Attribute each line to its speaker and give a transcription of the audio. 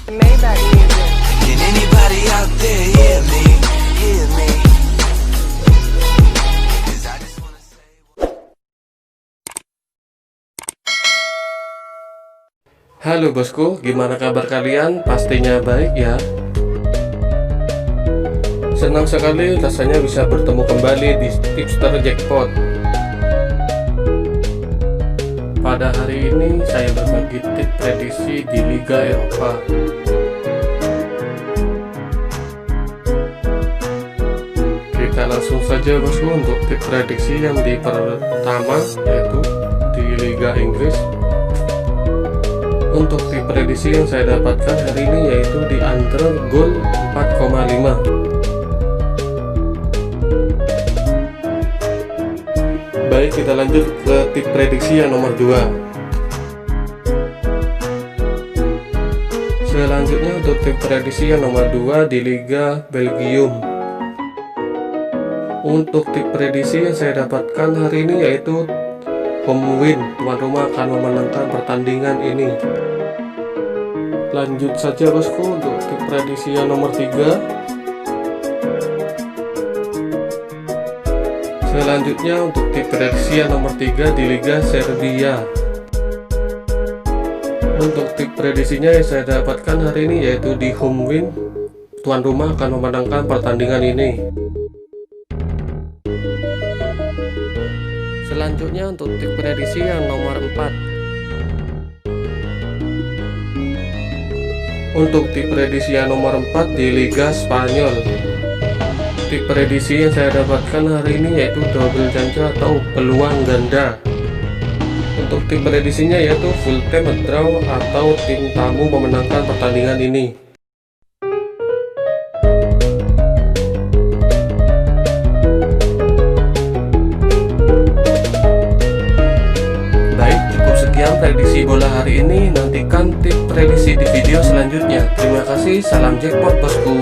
Speaker 1: Maybach music.
Speaker 2: Can anybody out there hear me? Hear me? 'Cause I just wanna say
Speaker 3: Halo bosku, gimana kabar kalian? Pastinya baik ya. Senang sekali rasanya bisa bertemu kembali di Tipster Jackpot. Pada hari ini saya berbagi tips prediksi di Liga Eropa. Kita langsung saja bosku untuk tips prediksi yang di pertama, yaitu di Liga Inggris. Untuk tips prediksi yang saya dapatkan hari ini yaitu di under gol 4,5. Baik, kita lanjut ke tips prediksi yang nomor 2. Selanjutnya untuk tips prediksi yang nomor 2 di Liga Belgium. Untuk tips prediksi yang saya dapatkan hari ini yaitu home win, tuan rumah akan memenangkan pertandingan ini. Lanjut saja bosku untuk tips prediksi yang nomor 3. Selanjutnya untuk tips prediksi yang nomor 3 di Liga Serbia. Untuk tips prediksinya yang saya dapatkan hari ini yaitu di home win, tuan rumah akan memenangkan pertandingan ini. Selanjutnya untuk tips prediksi yang nomor 4. Untuk tips prediksi yang nomor 4 di Liga Spanyol. Tips prediksi yang saya dapatkan hari ini yaitu double ganda atau peluang ganda. Untuk tips prediksinya yaitu full time draw atau tim tamu memenangkan pertandingan ini. Baik, cukup sekian prediksi bola hari ini. Nantikan tips prediksi di video selanjutnya. Terima kasih, salam jackpot bosku.